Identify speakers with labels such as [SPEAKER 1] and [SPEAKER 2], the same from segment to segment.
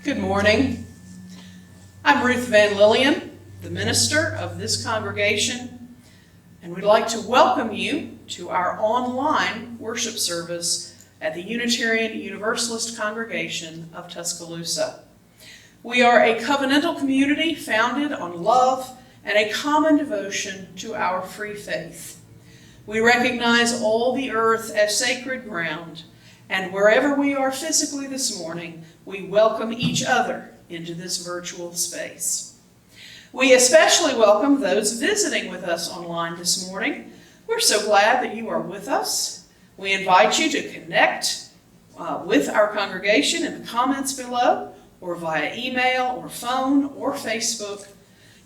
[SPEAKER 1] Good morning. I'm Ruth Van Lillian, the minister of this congregation, and we'd like to welcome you to our online worship service at the Unitarian Universalist Congregation of Tuscaloosa. We are a covenantal community founded on love and a common devotion to our free faith. We recognize all the earth as sacred ground, and wherever we are physically this morning, we welcome each other into this virtual space. We especially welcome those visiting with us online this morning. We're so glad that you are with us. We invite you to connect with our congregation in the comments below, or via email, or phone, or Facebook.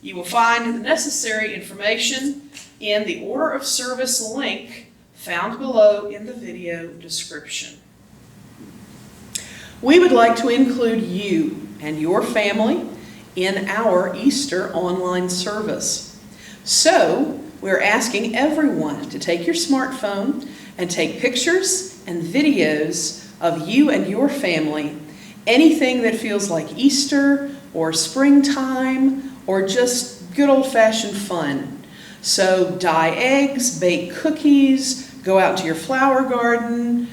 [SPEAKER 1] You will find the necessary information in the order of service link found below in the video description. We would like to include you and your family in our Easter online service. So, we're asking everyone to take your smartphone and take pictures and videos of you and your family, anything that feels like Easter or springtime or just good old-fashioned fun. So, dye eggs, bake cookies, go out to your flower garden,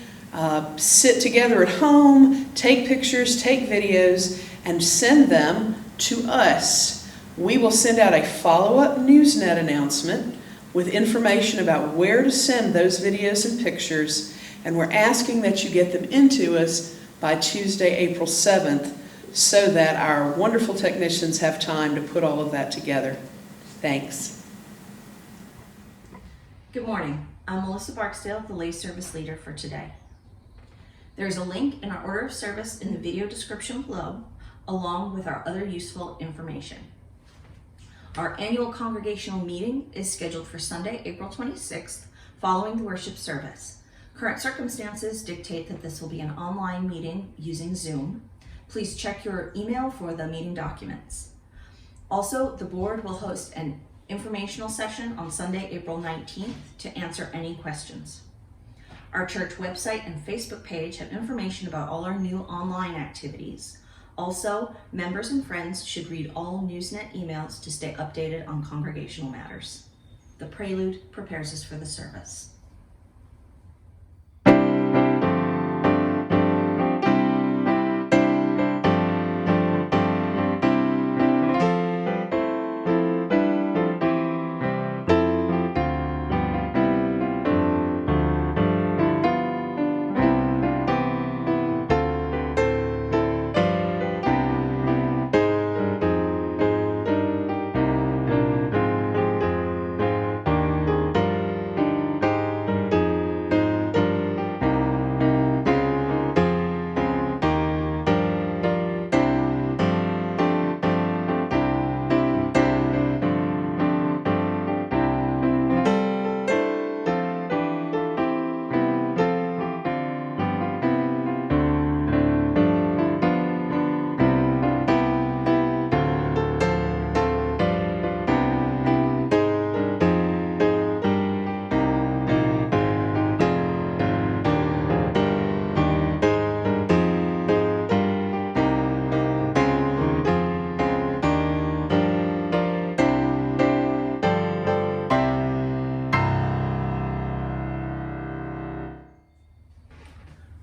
[SPEAKER 1] sit together at home, take pictures, take videos, and send them to us. We will send out a follow-up Newsnet announcement with information about where to send those videos and pictures, and we're asking that you get them into us by Tuesday, April 7th, so that our wonderful technicians have time to put all of that together. Thanks.
[SPEAKER 2] Good morning. I'm Melissa Barksdale, the lay service leader for today. There's a link in our order of service in the video description below, along with our other useful information. Our annual congregational meeting is scheduled for Sunday, April 26th, following the worship service. Current circumstances dictate that this will be an online meeting using Zoom. Please check your email for the meeting documents. Also, the board will host an informational session on Sunday, April 19th to answer any questions. Our church website and Facebook page have information about all our new online activities. Also, members and friends should read all Newsnet emails to stay updated on congregational matters. The prelude prepares us for the service.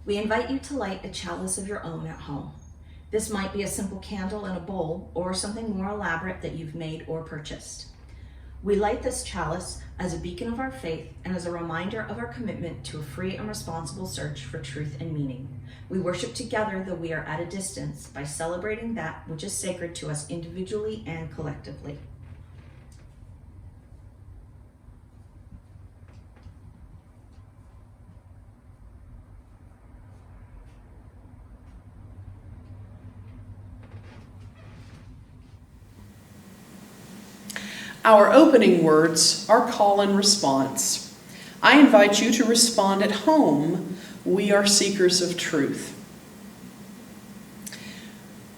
[SPEAKER 2] We invite you to light a chalice of your own at home. This might be a simple candle in a bowl or something more elaborate that you've made or purchased. We light this chalice as a beacon of our faith and as a reminder of our commitment to a free and responsible search for truth and meaning. We worship together, though we are at a distance, by celebrating that which is sacred to us individually and collectively.
[SPEAKER 1] Our opening words are call and response. I invite you to respond at home. We are seekers of truth.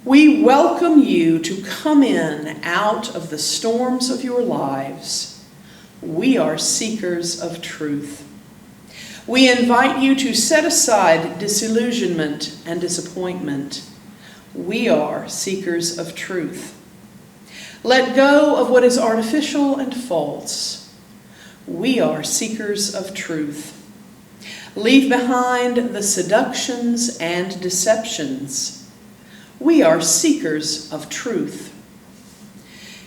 [SPEAKER 1] We welcome you to come in out of the storms of your lives. We are seekers of truth. We invite you to set aside disillusionment and disappointment. We are seekers of truth. Let go of what is artificial and false. We are seekers of truth. Leave behind the seductions and deceptions. We are seekers of truth.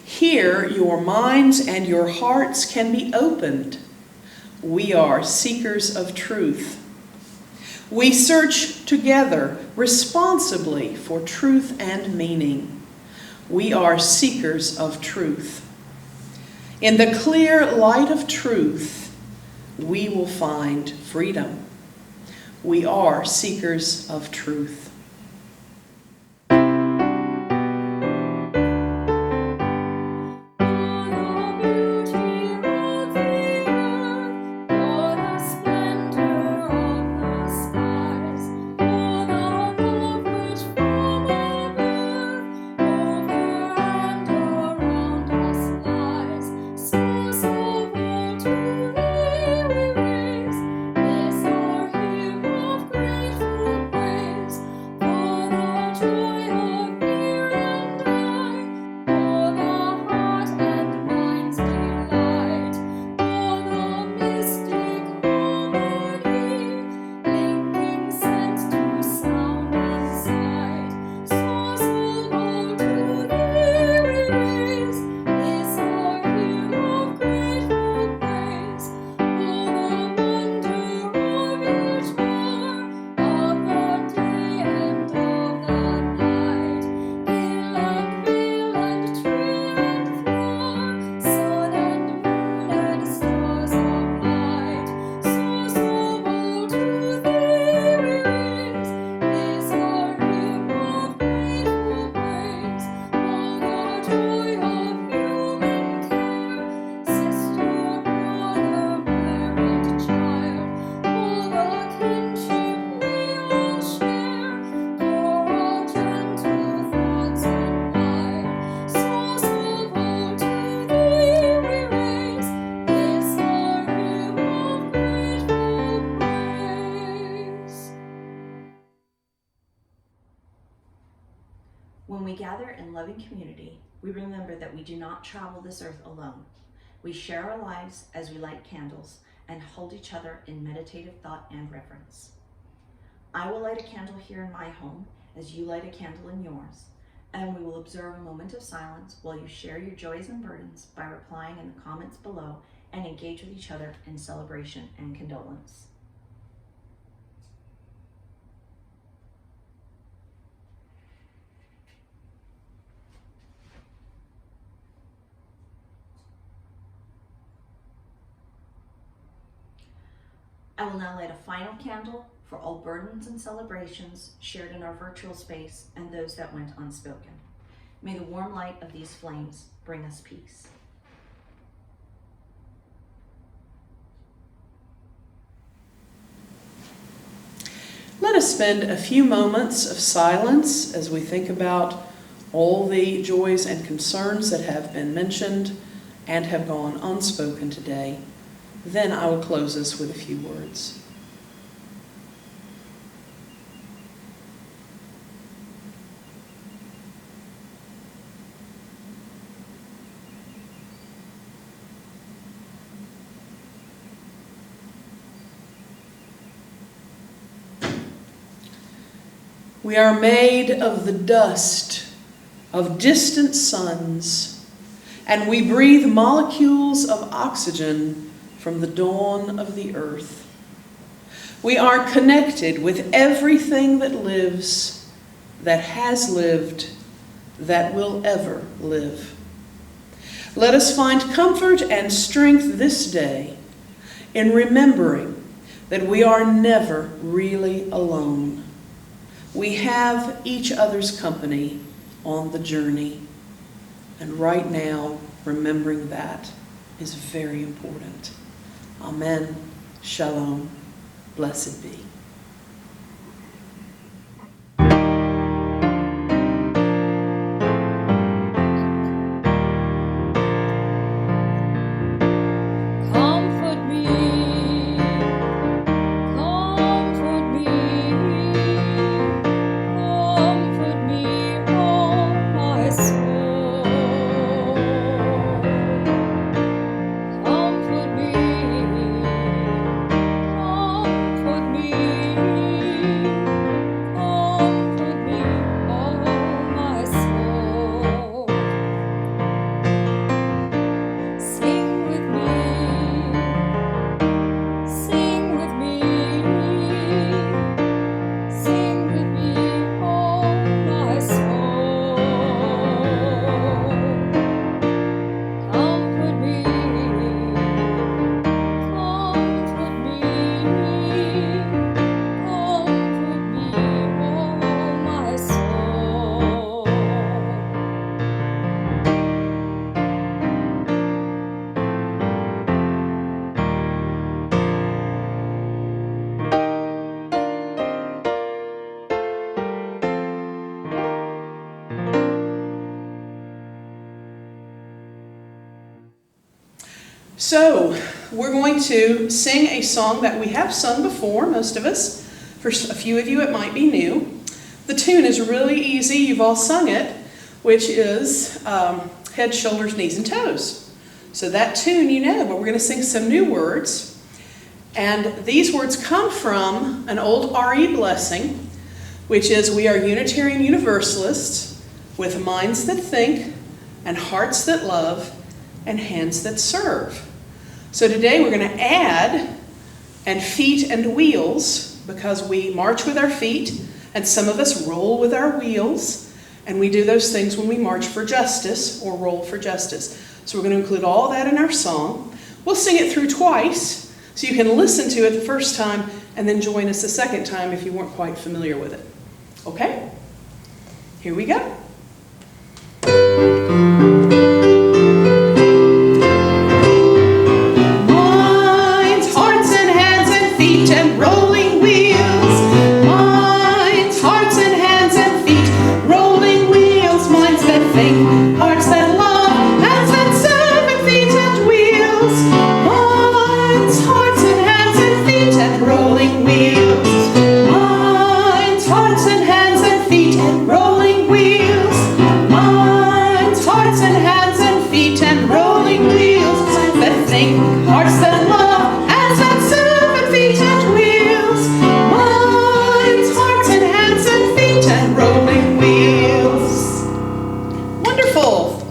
[SPEAKER 1] Here, your minds and your hearts can be opened. We are seekers of truth. We search together responsibly for truth and meaning. We are seekers of truth. In the clear light of truth, we will find freedom. We are seekers of truth.
[SPEAKER 2] When we gather in loving community, we remember that we do not travel this earth alone. We share our lives as we light candles and hold each other in meditative thought and reverence. I will light a candle here in my home as you light a candle in yours, and we will observe a moment of silence while you share your joys and burdens by replying in the comments below and engage with each other in celebration and condolence. I will now light a final candle for all burdens and celebrations shared in our virtual space and those that went unspoken. May the warm light of these flames bring us peace.
[SPEAKER 1] Let us spend a few moments of silence as we think about all the joys and concerns that have been mentioned and have gone unspoken today. Then I will close us with a few words. We are made of the dust of distant suns, and we breathe molecules of oxygen from the dawn of the earth. We are connected with everything that lives, that has lived, that will ever live. Let us find comfort and strength this day in remembering that we are never really alone. We have each other's company on the journey, and right now, remembering that is very important. Amen. Shalom. Blessed be.
[SPEAKER 3] Comfort me,
[SPEAKER 1] So we're going to sing a song that we have sung before, most of us. For a few of you, it might be new. The tune is really easy. You've all sung it, which is Head, Shoulders, Knees, and Toes. So that tune you know, but we're going to sing some new words. And these words come from an old RE blessing, which is, we are Unitarian Universalists with minds that think and hearts that love and hands that serve. So today we're going to add and feet and wheels, because we march with our feet and some of us roll with our wheels, and we do those things when we march for justice or roll for justice. So we're going to include all that in our song. We'll sing it through twice, so you can listen to it the first time and then join us the second time if you weren't quite familiar with it. Okay? Here we go. Minds, hearts, and hands and feet and rolling wheels. Minds, hearts, and hands and feet, rolling wheels. Minds that think, hearts that love, hands that serve, and feet and wheels. Minds, hearts, and hands and feet and rolling wheels. Minds, hearts, and hands and feet and rolling wheels. Minds, hearts, and hands and feet and rolling wheels. That think, hearts that love, hands that serve, and feet and wheels. Minds, hearts, and hands and feet and rolling wheels. Wonderful.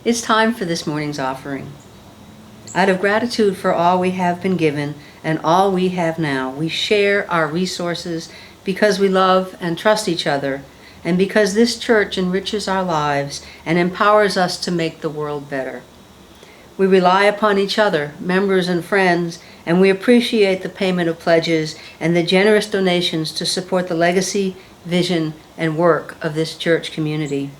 [SPEAKER 3] It's time for this morning's offering. Out of gratitude for all we have been given and all we have now, we share our resources because we love and trust each other, and because this church enriches our lives and empowers us to make the world better. We rely upon each other, members and friends, and we appreciate the payment of pledges and the generous donations to support the legacy, vision, and work of this church community.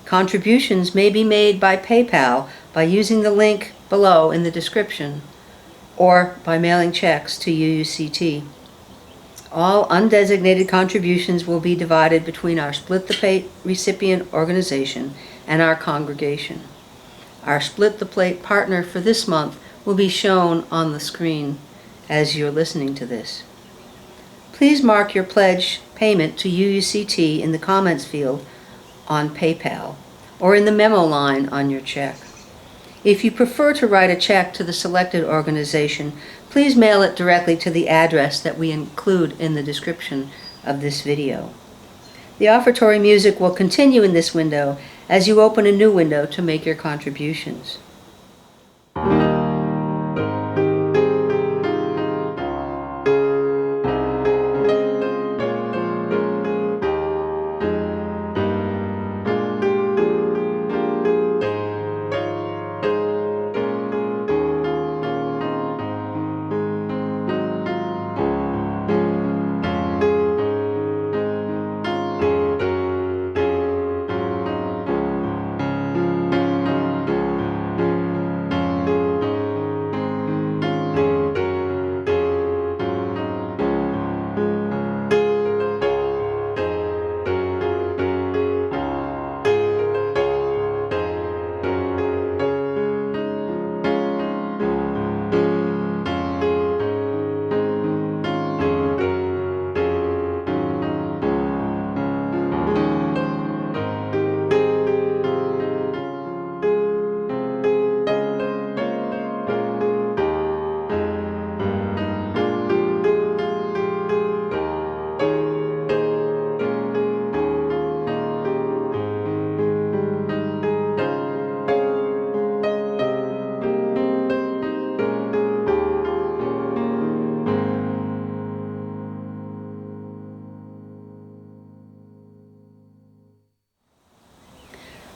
[SPEAKER 3] Contributions may be made by PayPal by using the link below in the description, or by mailing checks to UUCT. All undesignated contributions will be divided between our Split the Plate recipient organization and our congregation. Our Split the Plate partner for this month will be shown on the screen as you're listening to this. Please mark your pledge payment to UUCT in the comments field on PayPal or in the memo line on your check. If you prefer to write a check to the selected organization, please mail it directly to the address that we include in the description of this video. The offertory music will continue in this window as you open a new window to make your contributions.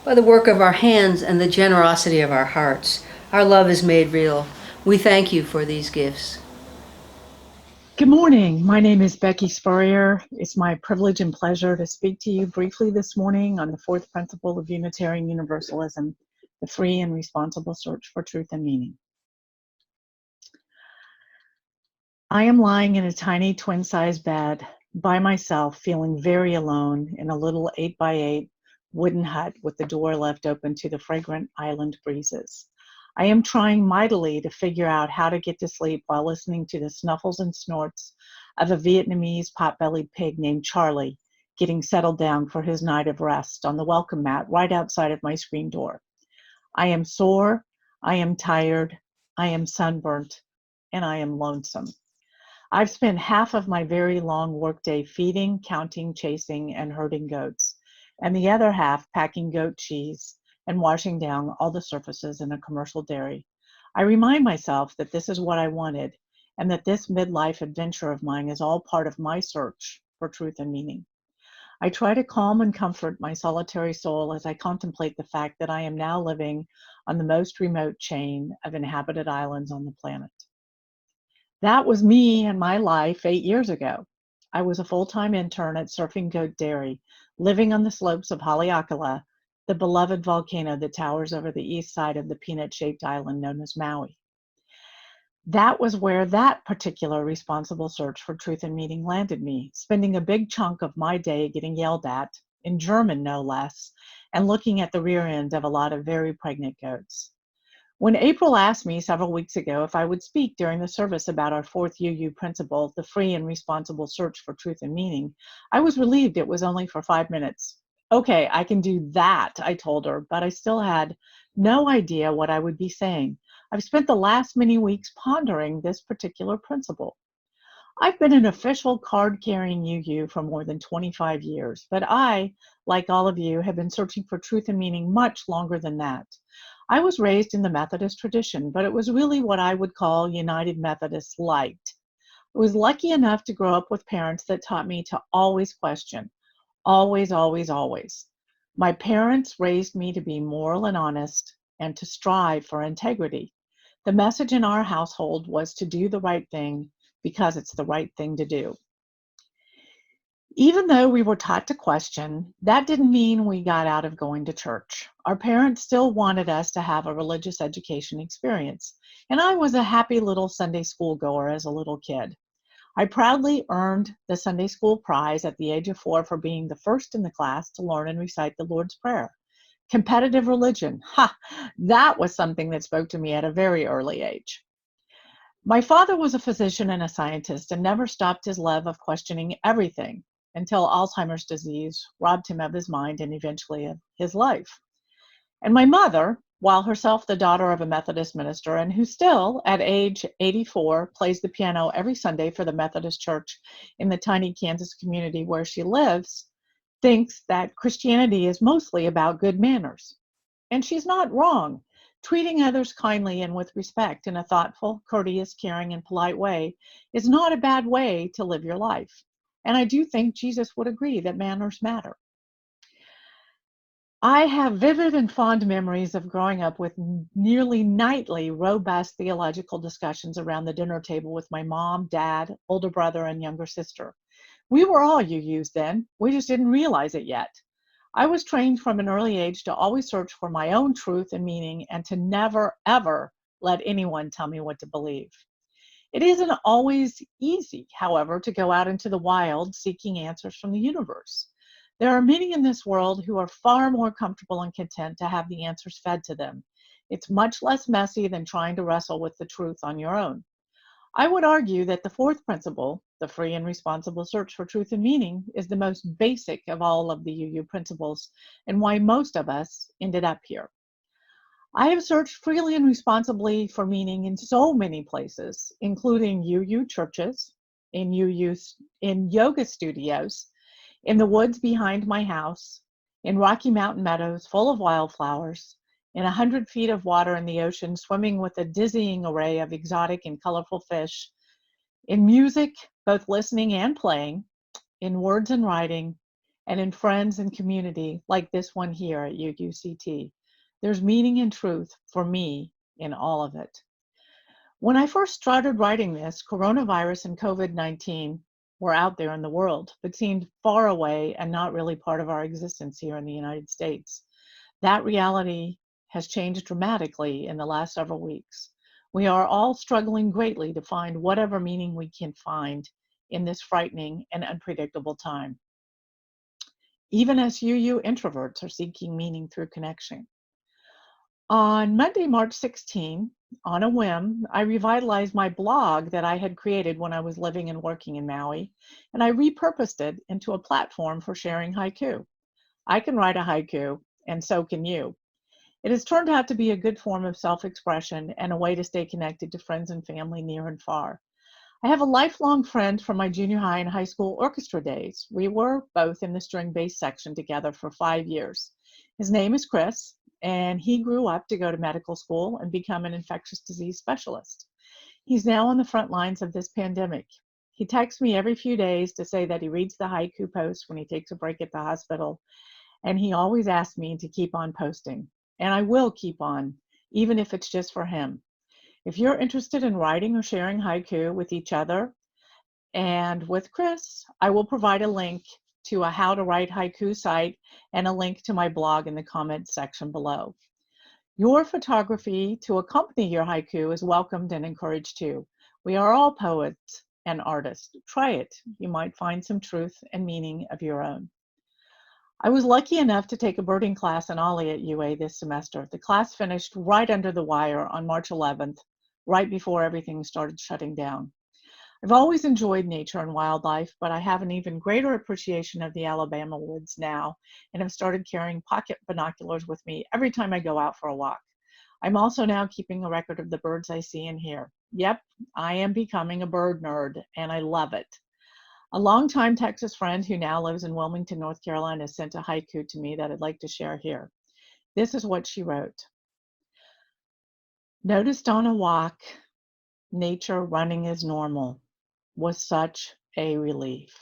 [SPEAKER 3] By the work of our hands and the generosity of our hearts, our love is made real. We thank you for these gifts.
[SPEAKER 4] Good morning. My name is Becky Spurrier. It's my privilege and pleasure to speak to you briefly this morning on the fourth principle of Unitarian Universalism, the free and responsible search for truth and meaning. I am lying in a tiny twin-size bed by myself, feeling very alone in a little 8x8 wooden hut with the door left open to the fragrant island breezes. I am trying mightily to figure out how to get to sleep while listening to the snuffles and snorts of a Vietnamese pot-bellied pig named Charlie getting settled down for his night of rest on the welcome mat right outside of my screen door. I am sore, I am tired, I am sunburnt, and I am lonesome. I've spent half of my very long workday feeding, counting, chasing, and herding goats, and the other half packing goat cheese and washing down all the surfaces in a commercial dairy. I remind myself that this is what I wanted, and that this midlife adventure of mine is all part of my search for truth and meaning. I try to calm and comfort my solitary soul as I contemplate the fact that I am now living on the most remote chain of inhabited islands on the planet. That was me and my life 8 years ago. I was a full-time intern at Surfing Goat Dairy, living on the slopes of Haleakala, the beloved volcano that towers over the east side of the peanut-shaped island known as Maui. That was where that particular responsible search for truth and meaning landed me, spending a big chunk of my day getting yelled at, in German no less, and looking at the rear end of a lot of very pregnant goats. When April asked me several weeks ago if I would speak during the service about our fourth UU principle, the free and responsible search for truth and meaning, I was relieved it was only for 5 minutes. Okay, I can do that, I told her, but I still had no idea what I would be saying. I've spent the last many weeks pondering this particular principle. I've been an official card-carrying UU for more than 25 years, but I, like all of you, have been searching for truth and meaning much longer than that. I was raised in the Methodist tradition, but it was really what I would call United Methodist light. I was lucky enough to grow up with parents that taught me to always question, always, always, always. My parents raised me to be moral and honest and to strive for integrity. The message in our household was to do the right thing because it's the right thing to do. Even though we were taught to question, that didn't mean we got out of going to church. Our parents still wanted us to have a religious education experience, and I was a happy little Sunday school goer as a little kid. I proudly earned the Sunday school prize at the age of 4 for being the first in the class to learn and recite the Lord's Prayer. Competitive religion, that was something that spoke to me at a very early age. My father was a physician and a scientist and never stopped his love of questioning everything until Alzheimer's disease robbed him of his mind and eventually of his life. And my mother, while herself the daughter of a Methodist minister and who still, at age 84, plays the piano every Sunday for the Methodist Church in the tiny Kansas community where she lives, thinks that Christianity is mostly about good manners. And she's not wrong. Treating others kindly and with respect in a thoughtful, courteous, caring, and polite way is not a bad way to live your life. And I do think Jesus would agree that manners matter. I have vivid and fond memories of growing up with nearly nightly robust theological discussions around the dinner table with my mom, dad, older brother, and younger sister. We were all UUs then. We just didn't realize it yet. I was trained from an early age to always search for my own truth and meaning and to never, ever let anyone tell me what to believe. It isn't always easy, however, to go out into the wild seeking answers from the universe. There are many in this world who are far more comfortable and content to have the answers fed to them. It's much less messy than trying to wrestle with the truth on your own. I would argue that the fourth principle, the free and responsible search for truth and meaning, is the most basic of all of the UU principles and why most of us ended up here. I have searched freely and responsibly for meaning in so many places, including UU churches, in yoga studios, in the woods behind my house, in Rocky Mountain meadows full of wildflowers, in 100 feet of water in the ocean, swimming with a dizzying array of exotic and colorful fish, in music, both listening and playing, in words and writing, and in friends and community like this one here at UUCT. There's meaning and truth for me in all of it. When I first started writing this, coronavirus and COVID-19 were out there in the world, but seemed far away and not really part of our existence here in the United States. That reality has changed dramatically in the last several weeks. We are all struggling greatly to find whatever meaning we can find in this frightening and unpredictable time. even as UU introverts are seeking meaning through connection. On Monday, March 16, on a whim, I revitalized my blog that I had created when I was living and working in Maui, and I repurposed it into a platform for sharing haiku. I can write a haiku, and so can you. It has turned out to be a good form of self-expression and a way to stay connected to friends and family near and far. I have a lifelong friend from my junior high and high school orchestra days. We were both in the string bass section together for 5 years. His name is Chris, and he grew up to go to medical school and become an infectious disease specialist. He's now on the front lines of this pandemic. He texts me every few days to say that he reads the haiku post when he takes a break at the hospital, and he always asks me to keep on posting. And I will keep on, even if it's just for him. If you're interested in writing or sharing haiku with each other and with Chris, I will provide a link to a how to write haiku site and a link to my blog in the comments section below. Your photography to accompany your haiku is welcomed and encouraged too. We are all poets and artists. Try it. You might find some truth and meaning of your own. I was lucky enough to take a birding class in Ollie at UA this semester. The class finished right under the wire on March 11th, right before everything started shutting down. I've always enjoyed nature and wildlife, but I have an even greater appreciation of the Alabama woods now and have started carrying pocket binoculars with me every time I go out for a walk. I'm also now keeping a record of the birds I see and hear. Yep, I am becoming a bird nerd, and I love it. A longtime Texas friend who now lives in Wilmington, North Carolina, sent a haiku to me that I'd like to share here. This is what she wrote. Noticed on a walk, nature running as normal was such a relief.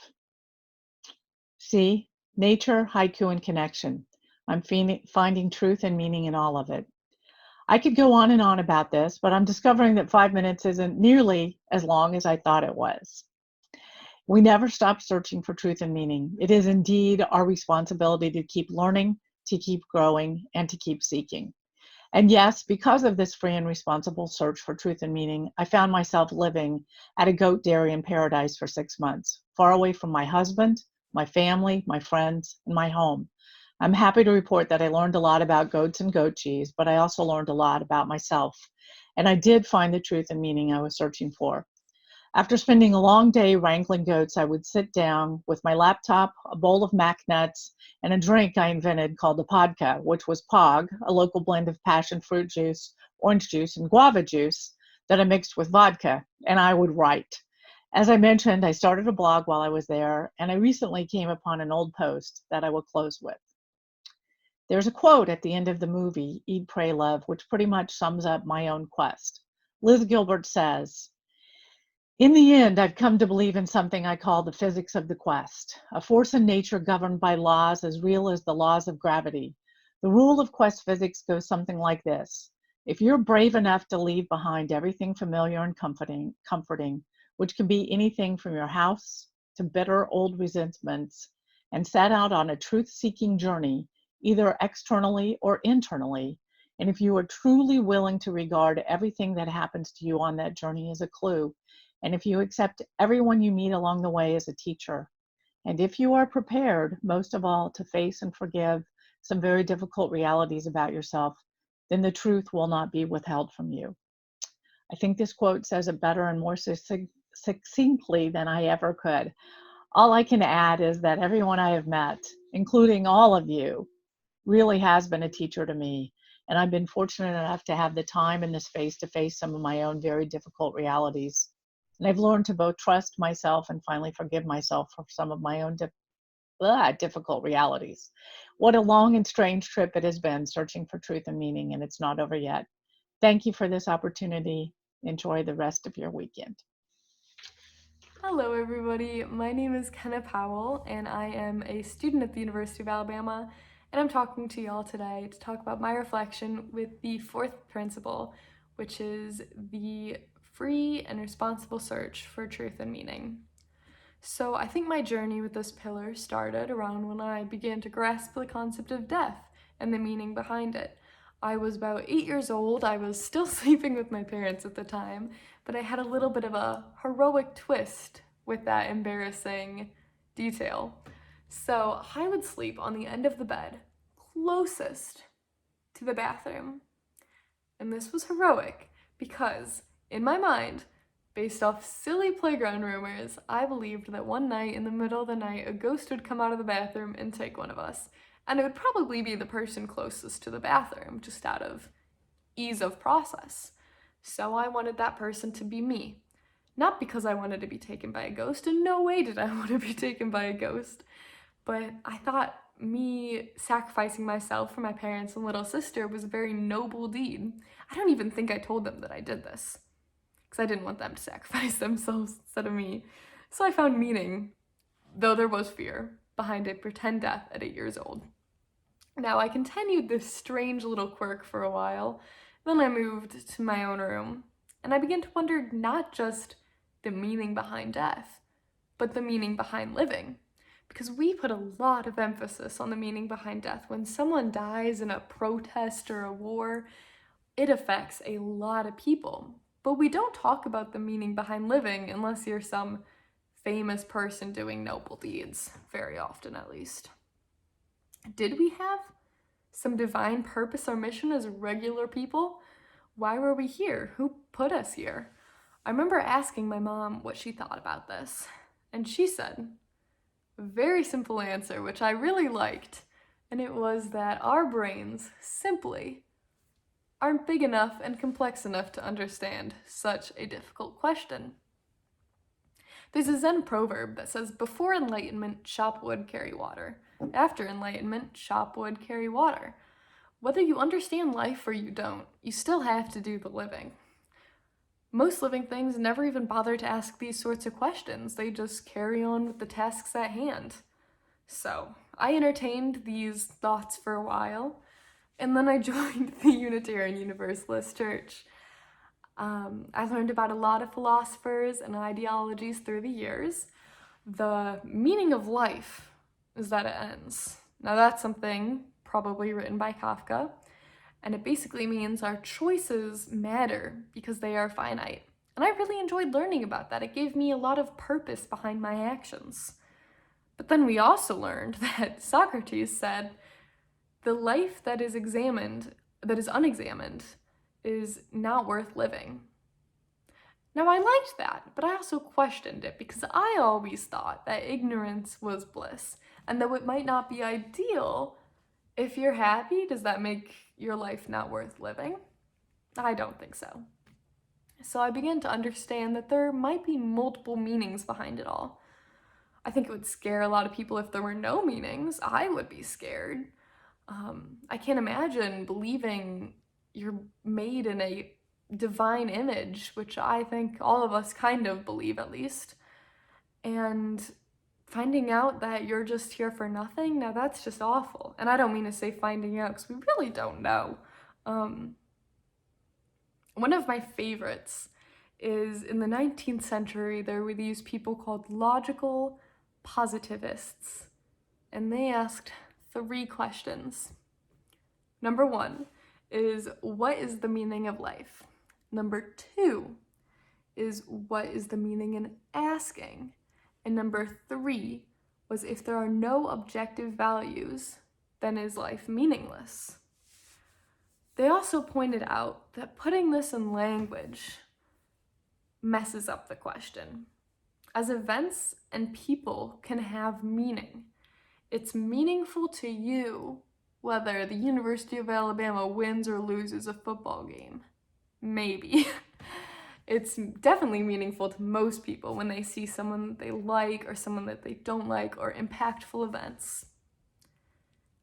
[SPEAKER 4] See, nature, haiku, and connection. I'm finding truth and meaning in all of it. I could go on and on about this, but I'm discovering that 5 minutes isn't nearly as long as I thought it was. We never stop searching for truth and meaning. It is indeed our responsibility to keep learning, to keep growing, and to keep seeking. And yes, because of this free and responsible search for truth and meaning, I found myself living at a goat dairy in paradise for 6 months, far away from my husband, my family, my friends, and my home. I'm happy to report that I learned a lot about goats and goat cheese, but I also learned a lot about myself. And I did find the truth and meaning I was searching for. After spending a long day wrangling goats, I would sit down with my laptop, a bowl of mac nuts, and a drink I invented called a podka, which was POG, a local blend of passion fruit juice, orange juice, and guava juice that I mixed with vodka, and I would write. As I mentioned, I started a blog while I was there, and I recently came upon an old post that I will close with. There's a quote at the end of the movie, Eat, Pray, Love, which pretty much sums up my own quest. Liz Gilbert says, in the end, I've come to believe in something I call the physics of the quest, a force in nature governed by laws as real as the laws of gravity. The rule of quest physics goes something like this. If you're brave enough to leave behind everything familiar and comforting, which can be anything from your house to bitter old resentments, and set out on a truth-seeking journey, either externally or internally, and if you are truly willing to regard everything that happens to you on that journey as a clue, and if you accept everyone you meet along the way as a teacher, and if you are prepared, most of all, to face and forgive some very difficult realities about yourself, then the truth will not be withheld from you. I think this quote says it better and more succinctly than I ever could. All I can add is that everyone I have met, including all of you, really has been a teacher to me, and I've been fortunate enough to have the time and the space to face some of my own very difficult realities. And I've learned to both trust myself and finally forgive myself for some of my own difficult realities. What a long and strange trip it has been searching for truth and meaning, and it's not over yet. Thank you for this opportunity. Enjoy the rest of your weekend.
[SPEAKER 5] Hello everybody, my name is Kenna Powell and I am a student at the University of Alabama, and I'm talking to y'all today to talk about my reflection with the fourth principle, which is the free and responsible search for truth and meaning. So I think my journey with this pillar started around when I began to grasp the concept of death and the meaning behind it. I was about 8 years old. I was still sleeping with my parents at the time, but I had a little bit of a heroic twist with that embarrassing detail. So I would sleep on the end of the bed closest to the bathroom. And this was heroic because, in my mind, based off silly playground rumors, I believed that one night in the middle of the night a ghost would come out of the bathroom and take one of us. And it would probably be the person closest to the bathroom, just out of ease of process. So I wanted that person to be me. Not because I wanted to be taken by a ghost, in no way did I want to be taken by a ghost, but I thought me sacrificing myself for my parents and little sister was a very noble deed. I don't even think I told them that I did this, because I didn't want them to sacrifice themselves instead of me. So I found meaning, though there was fear, behind a pretend death at 8 years old. Now, I continued this strange little quirk for a while, then I moved to my own room, and I began to wonder not just the meaning behind death, but the meaning behind living. Because we put a lot of emphasis on the meaning behind death. When someone dies in a protest or a war, it affects a lot of people. But we don't talk about the meaning behind living unless you're some famous person doing noble deeds, very often at least. Did we have some divine purpose or mission as regular people? Why were we here? Who put us here? I remember asking my mom what she thought about this, and she said, a very simple answer, which I really liked, and it was that our brains simply aren't big enough and complex enough to understand such a difficult question. There's a Zen proverb that says, before enlightenment, chop wood, carry water. After enlightenment, chop wood, carry water. Whether you understand life or you don't, you still have to do the living. Most living things never even bother to ask these sorts of questions. They just carry on with the tasks at hand. So I entertained these thoughts for a while, and then I joined the Unitarian Universalist Church. I learned about a lot of philosophers and ideologies through the years. The meaning of life is that it ends. Now that's something probably written by Kafka. And it basically means our choices matter because they are finite. And I really enjoyed learning about that. It gave me a lot of purpose behind my actions. But then we also learned that Socrates said, the life that is unexamined, is not worth living. Now I liked that, but I also questioned it because I always thought that ignorance was bliss, and though it might not be ideal, if you're happy, does that make your life not worth living? I don't think so. So I began to understand that there might be multiple meanings behind it all. I think it would scare a lot of people if there were no meanings. I would be scared. I can't imagine believing you're made in a divine image, which I think all of us kind of believe at least, and finding out that you're just here for nothing. Now that's just awful. And I don't mean to say finding out because we really don't know. One of my favorites is in the 19th century, there were these people called logical positivists, and they asked 3 questions. Number 1 is, what is the meaning of life? Number 2 is, what is the meaning in asking? And number 3 was, if there are no objective values, then is life meaningless? They also pointed out that putting this in language messes up the question. As events and people can have meaning, it's meaningful to you whether the University of Alabama wins or loses a football game. Maybe. It's definitely meaningful to most people when they see someone that they like or someone that they don't like, or impactful events.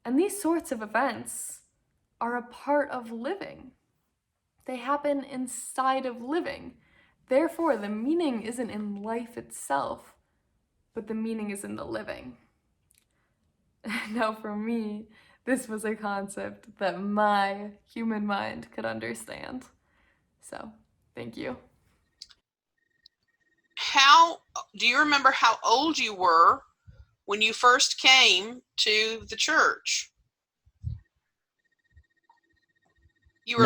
[SPEAKER 5] And these sorts of events are a part of living. They happen inside of living. Therefore, the meaning isn't in life itself, but the meaning is in the living. Now, for me, this was a concept that my human mind could understand. So, thank you.
[SPEAKER 1] Do you remember how old you were when you first came to the church? You were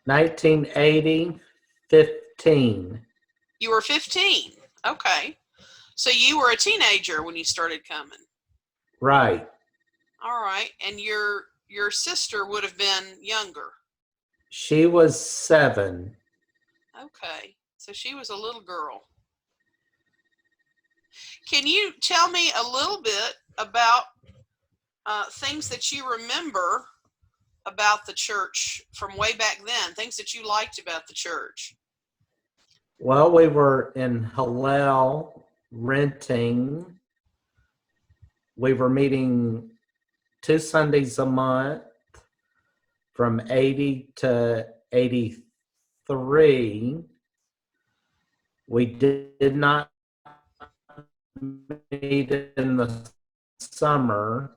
[SPEAKER 6] 1980, 15.
[SPEAKER 1] You were 15. Okay. So you were a teenager when you started coming.
[SPEAKER 6] Right.
[SPEAKER 1] All right. And your sister would have been younger.
[SPEAKER 6] She was 7.
[SPEAKER 1] Okay. So she was a little girl. Can you tell me a little bit about things that you remember about the church from way back then, things that you liked about the church?
[SPEAKER 6] Well, we were in Hillel renting. We were meeting 2 Sundays a month from 80 to 83. We did not meet in the summer,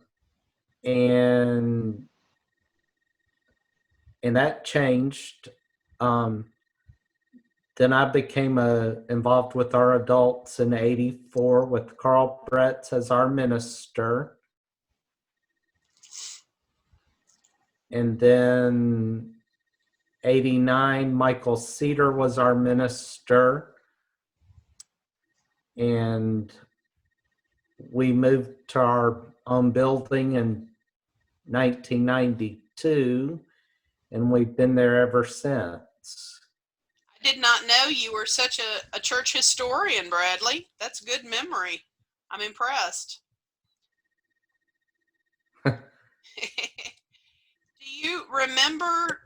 [SPEAKER 6] and that changed. Then I became involved with our adults in 84 with Carl Bretz as our minister. And then 89, Michael Cedar was our minister. And we moved to our own building in 1992, and we've been there ever since.
[SPEAKER 1] I did not know you were such a church historian, Bradley. That's good memory. I'm impressed. Do you remember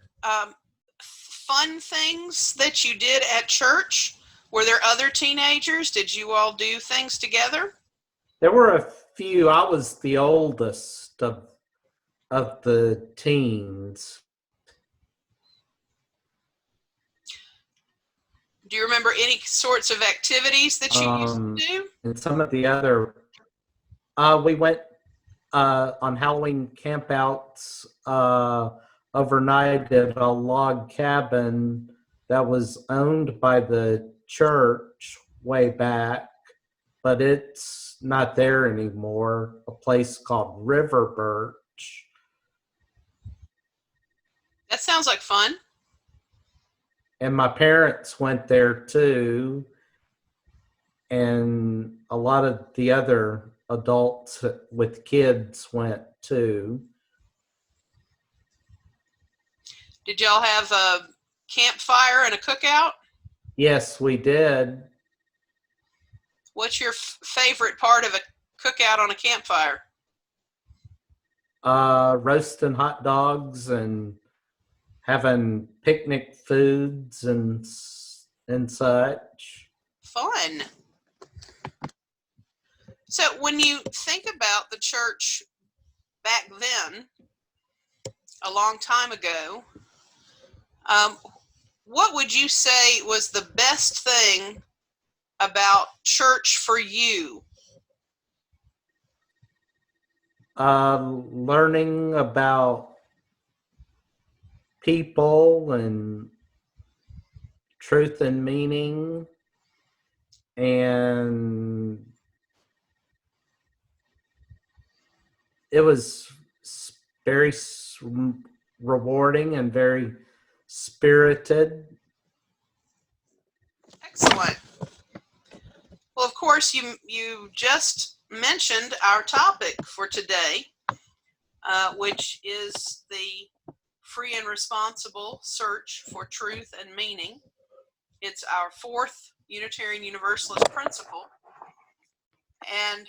[SPEAKER 1] fun things that you did at church? Were there other teenagers? Did you all do things together?
[SPEAKER 6] There were a few. I was the oldest of the teens.
[SPEAKER 1] Do you remember any sorts of activities that you used to do?
[SPEAKER 6] And some of the other, we went on Halloween campouts overnight at a log cabin that was owned by the church way back, but it's not there anymore. A place called River Birch.
[SPEAKER 1] That sounds like fun.
[SPEAKER 6] And my parents went there too. And a lot of the other adults with kids went too.
[SPEAKER 1] Did y'all have a campfire and a cookout?
[SPEAKER 6] Yes, we did.
[SPEAKER 1] What's your favorite part of a cookout on a campfire?
[SPEAKER 6] Roasting hot dogs and having picnic foods and such.
[SPEAKER 1] Fun. So when you think about the church back then, a long time ago, what would you say was the best thing about church for you?
[SPEAKER 6] Learning about people and truth and meaning, and it was very rewarding and very spirited.
[SPEAKER 1] Excellent. Well, of course, you just mentioned our topic for today, which is the free and responsible search for truth and meaning. It's our 4th Unitarian Universalist principle. And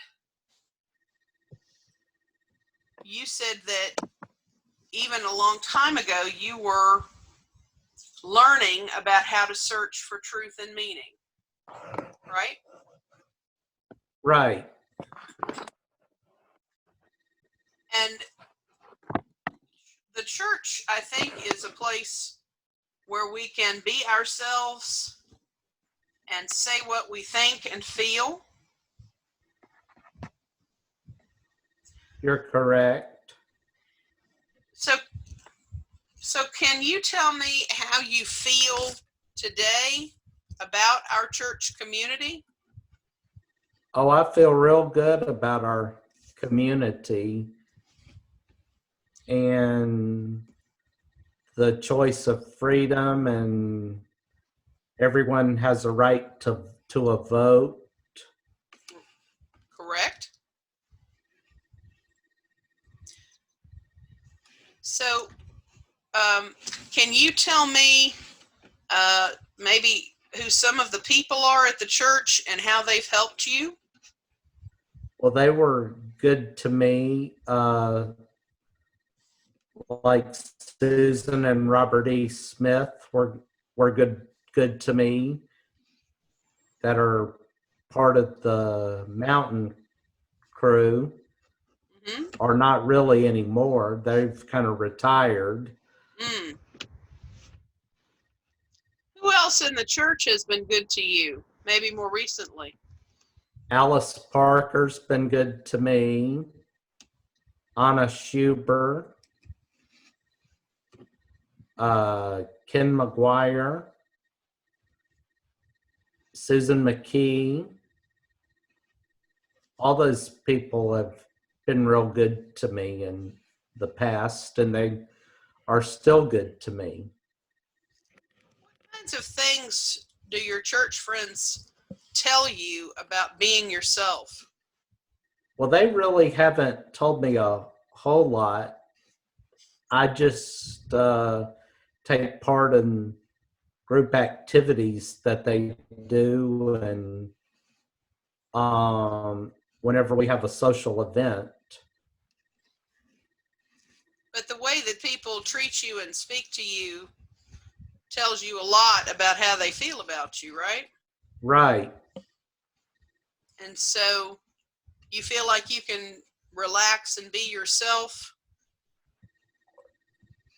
[SPEAKER 1] you said that even a long time ago, you were learning about how to search for truth and meaning, right?
[SPEAKER 6] Right.
[SPEAKER 1] And the church, I think, is a place where we can be ourselves and say what we think and feel.
[SPEAKER 6] You're correct.
[SPEAKER 1] So can you tell me how you feel today about our church community?
[SPEAKER 6] Oh, I feel real good about our community and the choice of freedom, and everyone has a right to a vote.
[SPEAKER 1] correct? So, can you tell me maybe who some of the people are at the church and how they've helped you?
[SPEAKER 6] Well, they were good to me, like Susan and Robert E. Smith were good to me, that are part of the mountain crew.
[SPEAKER 1] Mm-hmm.
[SPEAKER 6] Are not really anymore. They've kind of retired.
[SPEAKER 1] Mm. Who else in the church has been good to you? Maybe more recently.
[SPEAKER 6] Alice Parker's been good to me. Anna Schuber, Ken McGuire, Susan McKee. All those people have been real good to me in the past, and they are still good to me.
[SPEAKER 1] What kinds of things do your church friends tell you about being yourself?
[SPEAKER 6] Well, they really haven't told me a whole lot. I just take part in group activities that they do, and whenever we have a social event.
[SPEAKER 1] But the way that people treat you and speak to you tells you a lot about how they feel about you, right?
[SPEAKER 6] Right.
[SPEAKER 1] And so you feel like you can relax and be yourself.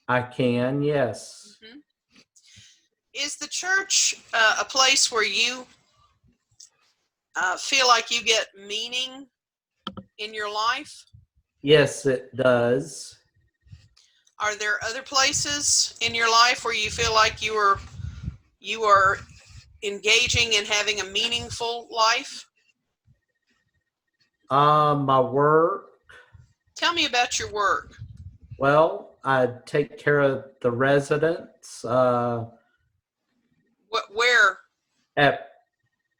[SPEAKER 6] I can, yes.
[SPEAKER 1] Mm-hmm. Is the church a place where you feel like you get meaning in your life?
[SPEAKER 6] Yes, it does.
[SPEAKER 1] Are there other places in your life where you feel like you are engaging and having a meaningful life?
[SPEAKER 6] My work,
[SPEAKER 1] Tell me about your work.
[SPEAKER 6] well, I take care of the residents
[SPEAKER 1] Where?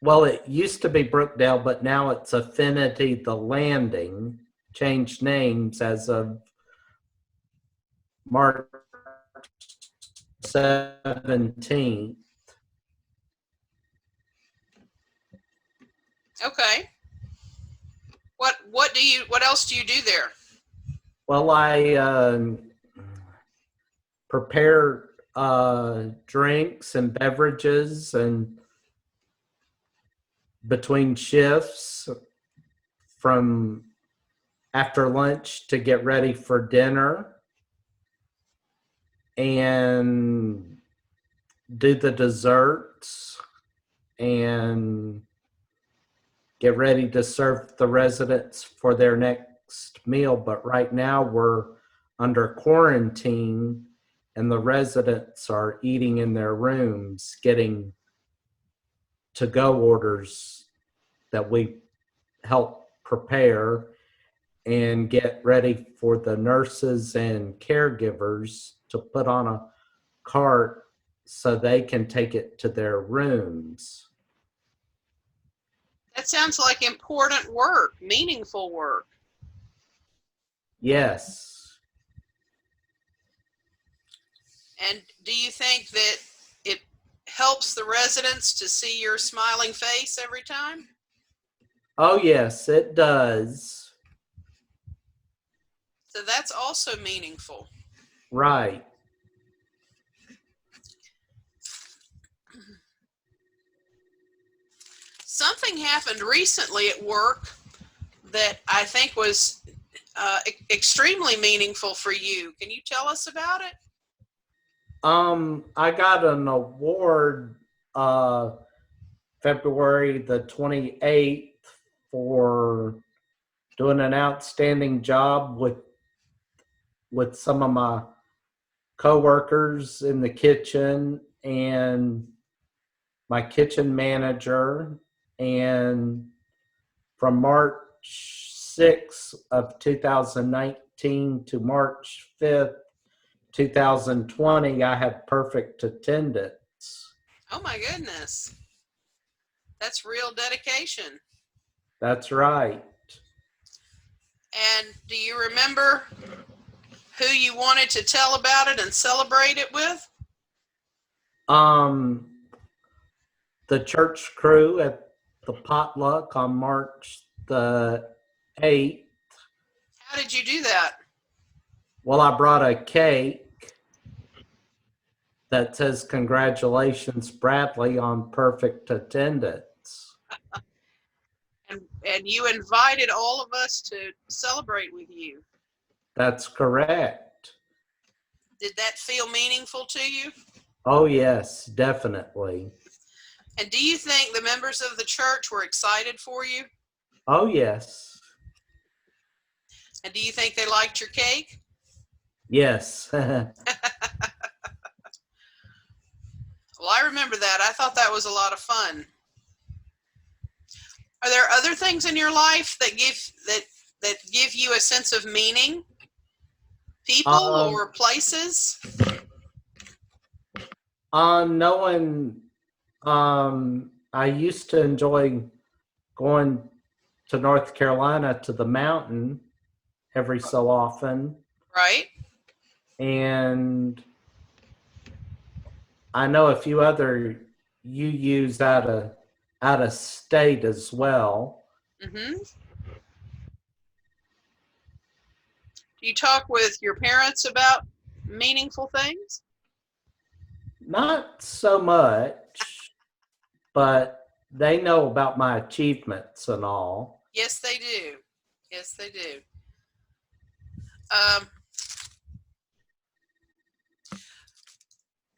[SPEAKER 6] Well, it used to be Brookdale, but now it's Affinity The Landing, changed names as of March 17th.
[SPEAKER 1] Okay. What else do you do there?
[SPEAKER 6] Well, I prepare drinks and beverages, and between shifts from after lunch to get ready for dinner, and do the desserts and get ready to serve the residents for their next meal. But right now we're under quarantine, and the residents are eating in their rooms, getting to-go orders that we help prepare and get ready for the nurses and caregivers to put on a cart so they can take it to their rooms.
[SPEAKER 1] That sounds like important work, meaningful work.
[SPEAKER 6] Yes.
[SPEAKER 1] And do you think that it helps the residents to see your smiling face every time?
[SPEAKER 6] Oh, yes, it does.
[SPEAKER 1] So that's also meaningful.
[SPEAKER 6] Right.
[SPEAKER 1] Something happened recently at work that I think was extremely meaningful for you. Can you tell us about it?
[SPEAKER 6] I got an award February the 28th for doing an outstanding job with some of my coworkers in the kitchen and my kitchen manager. And from March 6th of 2019 to March 5th, 2020, I had perfect attendance.
[SPEAKER 1] Oh my goodness. That's real dedication.
[SPEAKER 6] That's right.
[SPEAKER 1] And do you remember who you wanted to tell about it and celebrate it with?
[SPEAKER 6] The church crew at the potluck on March the 8th.
[SPEAKER 1] How did you do that?
[SPEAKER 6] Well, I brought a cake that says congratulations, Bradley, on perfect attendance.
[SPEAKER 1] And you invited all of us to celebrate with you.
[SPEAKER 6] That's correct.
[SPEAKER 1] Did that feel meaningful to you?
[SPEAKER 6] Oh, yes, definitely.
[SPEAKER 1] And do you think the members of the church were excited for you?
[SPEAKER 6] Oh, yes.
[SPEAKER 1] And do you think they liked your cake?
[SPEAKER 6] Yes.
[SPEAKER 1] Well, I remember that. I thought that was a lot of fun. Are there other things in your life that give you a sense of meaning? People or places?
[SPEAKER 6] Knowing, I used to enjoy going to North Carolina to the mountain every so often.
[SPEAKER 1] Right.
[SPEAKER 6] And I know a few other UUs out of state as well.
[SPEAKER 1] Mm-hmm. Do you talk with your parents about meaningful things?
[SPEAKER 6] Not so much, but they know about my achievements and all.
[SPEAKER 1] Yes, they do. Yes, they do.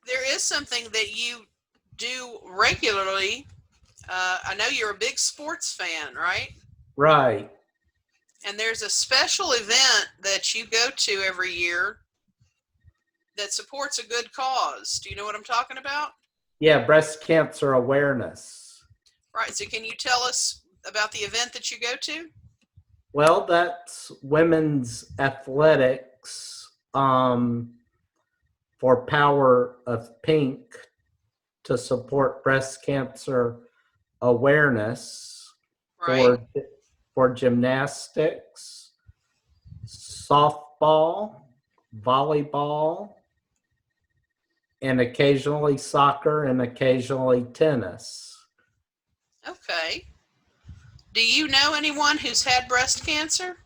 [SPEAKER 1] There is something that you do regularly. I know you're a big sports fan, right?
[SPEAKER 6] Right.
[SPEAKER 1] And there's a special event that you go to every year that supports a good cause. Do you know what I'm talking about?
[SPEAKER 6] Yeah, breast cancer awareness.
[SPEAKER 1] Right. So can you tell us about the event that you go to?
[SPEAKER 6] Well, that's women's athletics for Power of Pink to support breast cancer awareness
[SPEAKER 1] Right.
[SPEAKER 6] for gymnastics, softball, volleyball, and occasionally soccer and occasionally tennis.
[SPEAKER 1] Okay. Do you know anyone who's had breast cancer?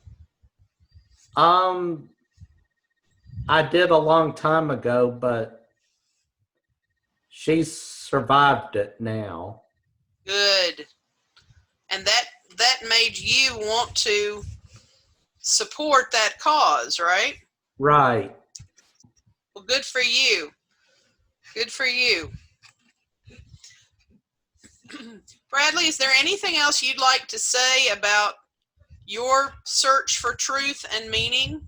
[SPEAKER 6] I did a long time ago, but she's survived it now.
[SPEAKER 1] Good. And that made you want to support that cause, right?
[SPEAKER 6] Right.
[SPEAKER 1] Well, good for you. Good for you. Bradley, is there anything else you'd like to say about your search for truth and meaning?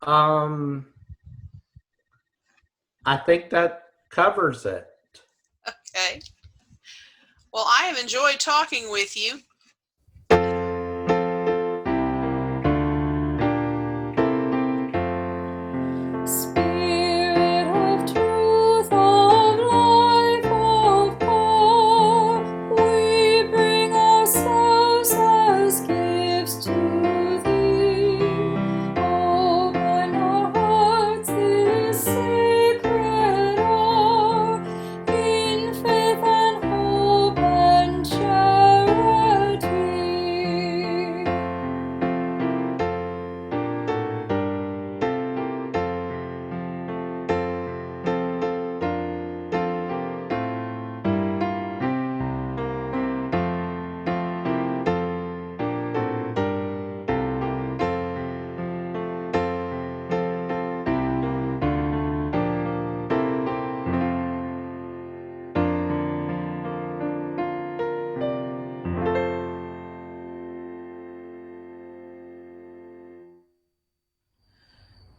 [SPEAKER 6] I think that covers it.
[SPEAKER 1] Okay. Well, I have enjoyed talking with you.
[SPEAKER 5] Spirit of truth, of life, of power, we bring ourselves as gifts to Thee. Open our hearts this sacred hour, in faith and hope and charity.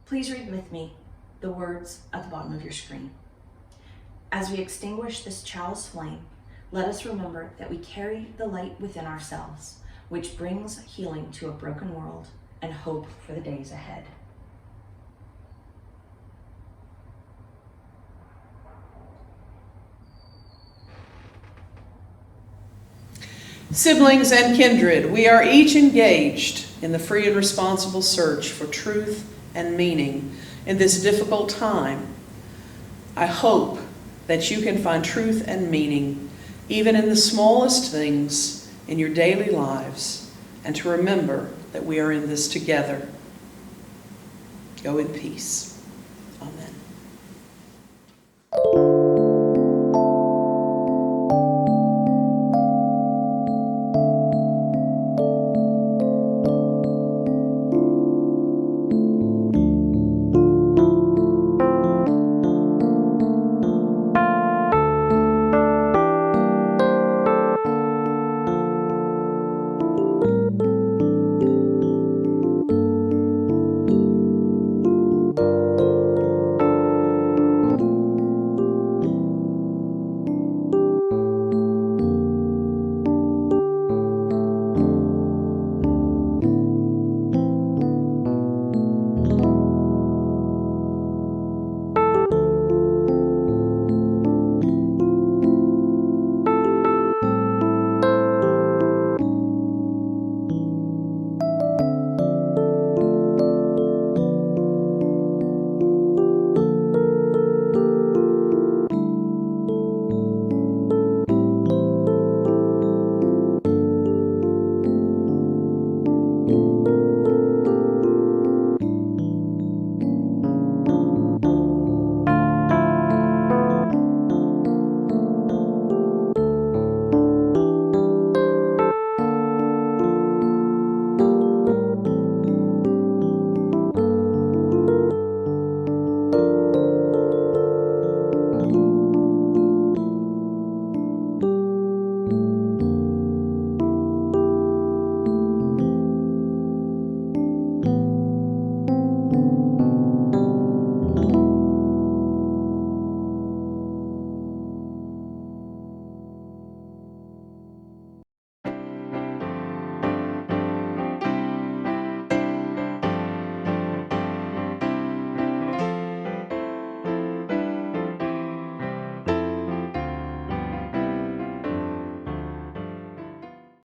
[SPEAKER 2] Please read with me the words at the bottom of your screen. As we extinguish this chalice flame, let us remember that we carry the light within ourselves, which brings healing to a broken world and hope for the days ahead.
[SPEAKER 1] Siblings and kindred, we are each engaged in the free and responsible search for truth and meaning in this difficult time. I hope that you can find truth and meaning even in the smallest things in your daily lives, and to remember that we are in this together. Go in peace. Amen.